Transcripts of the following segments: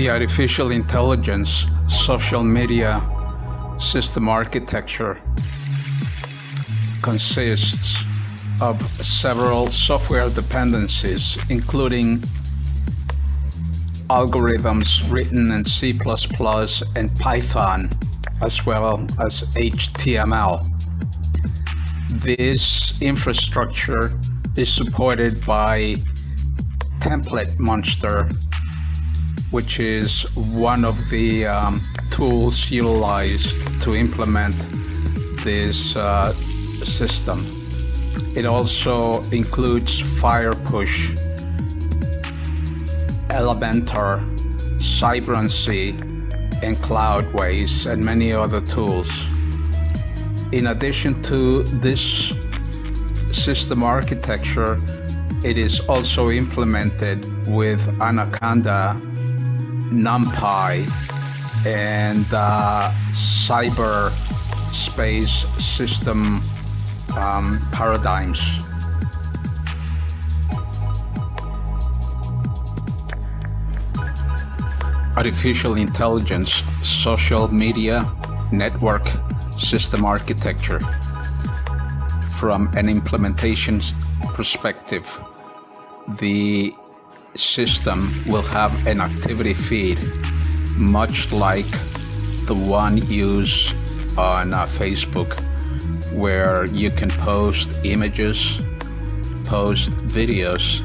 The artificial intelligence social media system architecture consists of several software dependencies, including algorithms written in C++ and Python, as well as HTML. This infrastructure is supported by Template Monster, which is one of the tools utilized to implement this system. It also includes Firepush, Elementor, Cybrancy, and Cloudways, and many other tools. In addition to this system architecture, it is also implemented with Anaconda, NumPy, and cyberspace system paradigms. Artificial intelligence social media network system architecture. From an implementation perspective, the system will have an activity feed, much like the one used on Facebook, where you can post images, post videos,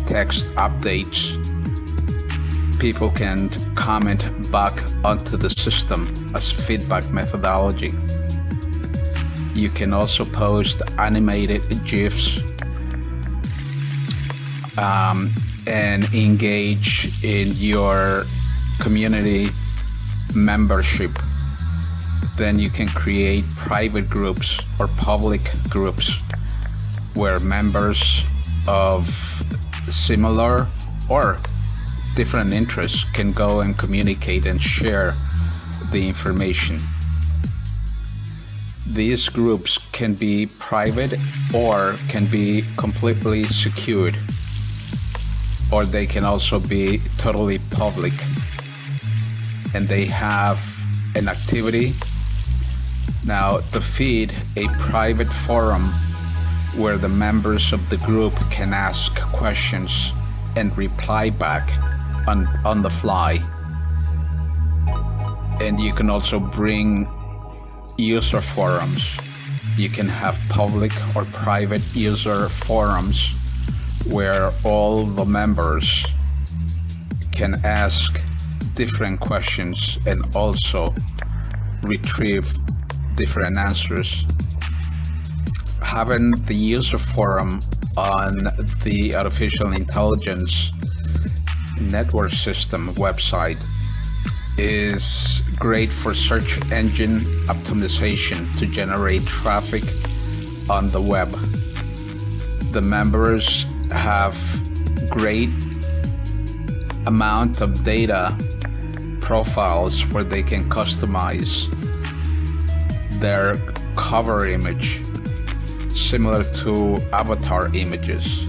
text updates. People can comment back onto the system as feedback methodology. You can also post animated GIFs and engage in your community membership. Then you can create private groups or public groups where members of similar or different interests can go and communicate and share the information. These groups can be private or can be completely secured, or they can also be totally public, and they have an activity. Now, to feed a private forum where the members of the group can ask questions and reply back on the fly. And you can also bring user forums. You can have public or private user forums where all the members can ask different questions and also retrieve different answers. Having the user forum on the artificial intelligence network system website is great for search engine optimization to generate traffic on the web. The members have great amount of data profiles where they can customize their cover image similar to avatar images.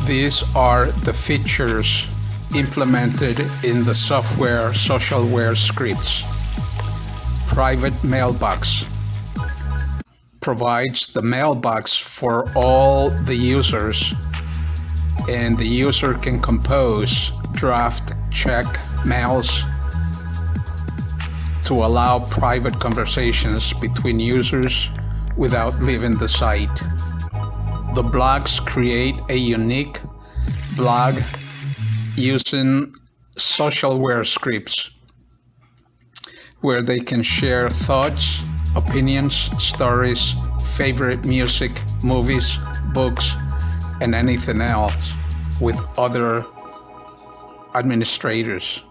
These are the features implemented in the software socialware scripts. Private mailbox provides the mailbox for all the users, and the user can compose, draft, check mails to allow private conversations between users without leaving the site. The blogs create a unique blog using socialware scripts where they can share thoughts, opinions, stories, favorite music, movies, books, and anything else with other administrators.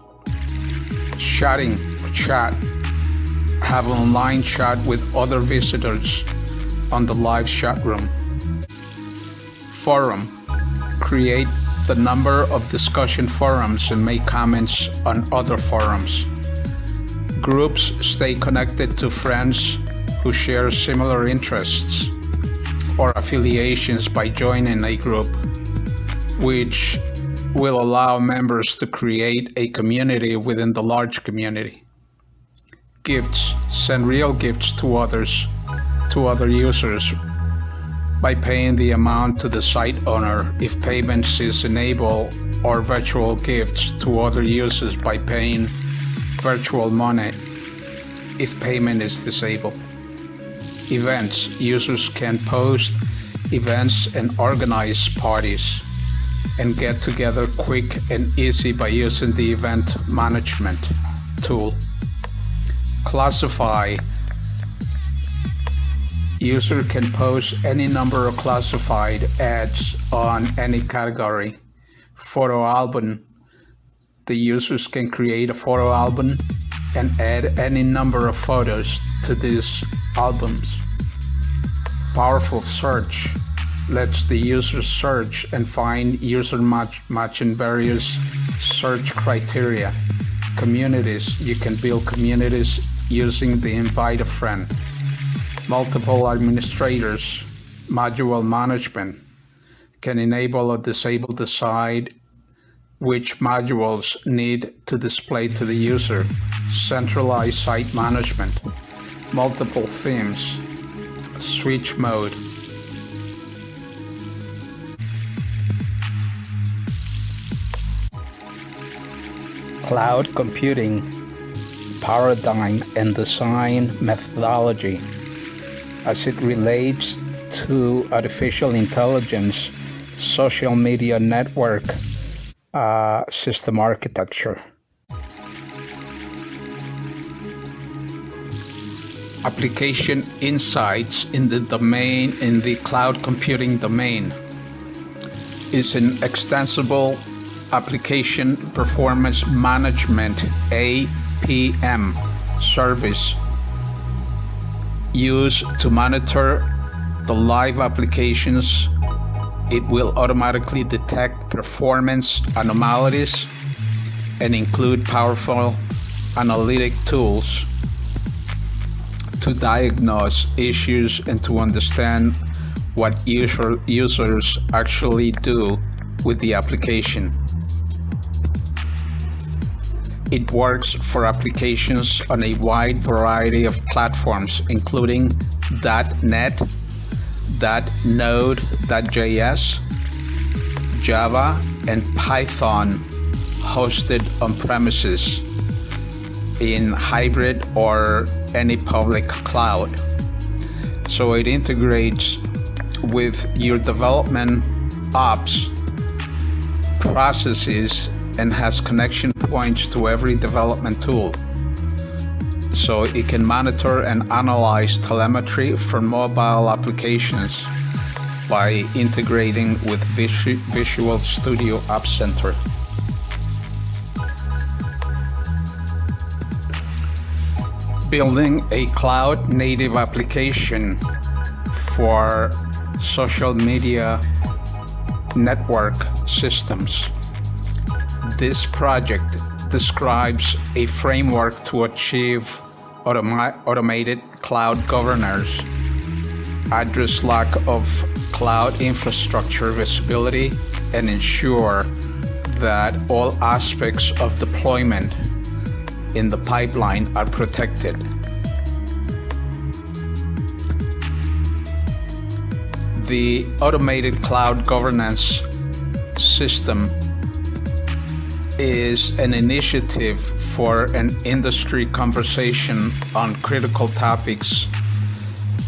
Chatting, chat, have online chat with other visitors on the live chat room. Forum, create the number of discussion forums and make comments on other forums. Groups stay connected to friends who share similar interests. or affiliations by joining a group, which will allow members to create a community within the large community. Gifts. Send real gifts to other users by paying the amount to the site owner if payments is enabled, or virtual gifts to other users by paying virtual money if payment is disabled. Events. Users can post events and organize parties and get together quick and easy by using the event management tool. Classify. User can post any number of classified ads on any category. Photo album. The users can create a photo album and add any number of photos to these albums. Powerful search lets the user search and find user matching various search criteria. Communities. You can build communities using the invite a friend. Multiple administrators. Module management can enable or disable the site which modules need to display to the user. Centralized site management. Multiple themes. Switch mode. Cloud computing paradigm and design methodology as it relates to artificial intelligence, social media network system architecture. Application insights in the cloud computing domain is an extensible application performance management APM service used to monitor the live applications. It will automatically detect performance anomalies and include powerful analytic tools to diagnose issues and to understand what users actually do with the application. It works for applications on a wide variety of platforms, including .NET, Node.js, Java, and Python, hosted on premises, in hybrid or any public cloud. So it integrates with your development ops processes and has connection points to every development tool. So it can monitor and analyze telemetry from mobile applications by integrating with Visual Studio App Center. Building a cloud-native application for social media network systems. This project describes a framework to achieve automated cloud governance, address lack of cloud infrastructure visibility, and ensure that all aspects of deployment in the pipeline are protected. The automated cloud governance system is an initiative for an industry conversation on critical topics,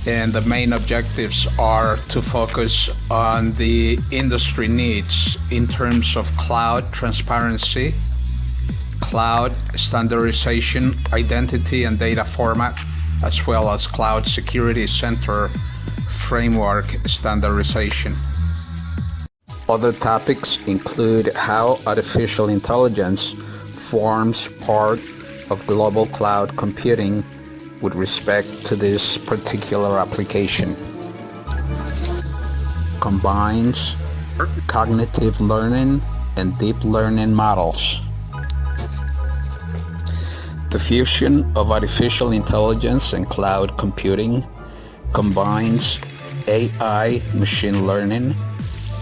and the main objectives are to focus on the industry needs in terms of cloud transparency, cloud standardization, identity and data format, as well as cloud security center framework standardization. Other topics include how artificial intelligence forms part of global cloud computing with respect to this particular application. Combines cognitive learning and deep learning models. The fusion of artificial intelligence and cloud computing combines AI, machine learning,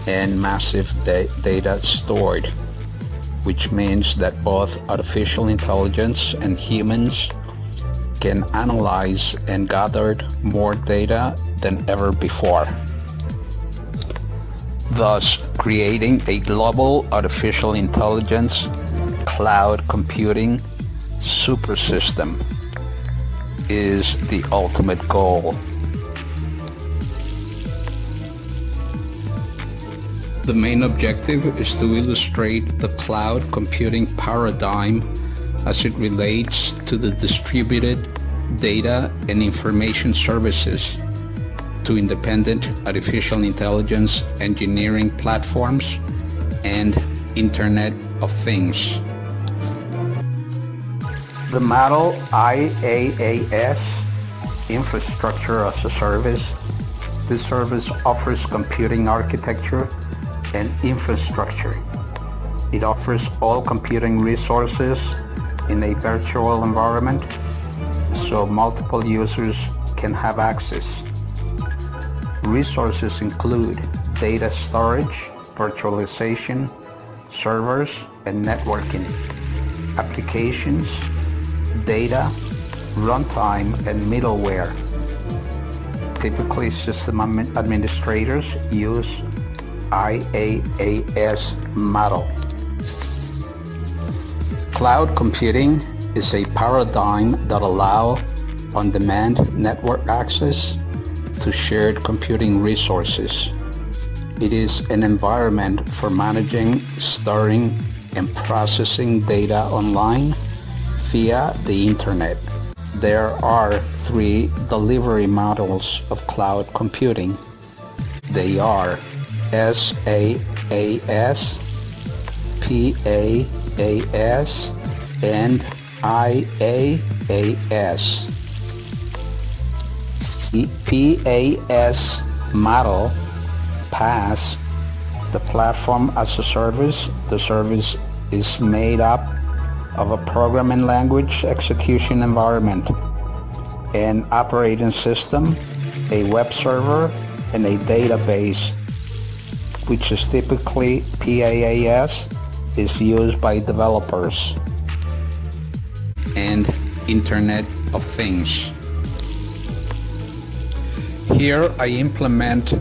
and massive data stored, which means that both artificial intelligence and humans can analyze and gather more data than ever before, thus creating a global artificial intelligence cloud computing supersystem is the ultimate goal. The main objective is to illustrate the cloud computing paradigm as it relates to the distributed data and information services to independent artificial intelligence engineering platforms and Internet of Things. The model IaaS, Infrastructure as a Service. This service offers computing architecture and infrastructure. It offers all computing resources in a virtual environment so multiple users can have access. Resources include data storage, virtualization, servers, and networking, applications, data, runtime, and middleware. Typically, system administrators use IaaS model. Cloud computing is a paradigm that allows on-demand network access to shared computing resources. It is an environment for managing, storing, and processing data online via the internet. There are three delivery models of cloud computing. They are SaaS, PaaS, and IaaS. The PaaS model, PaaS, the platform as a service. The service is made up of a programming language execution environment, an operating system, a web server, and a database, which is typically PaaS, is used by developers, and Internet of Things. Here I implement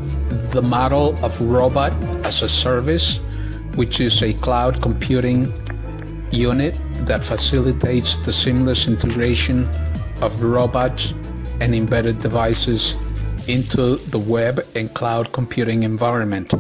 the model of Robot as a Service, which is a cloud computing unit that facilitates the seamless integration of robots and embedded devices into the web and cloud computing environment.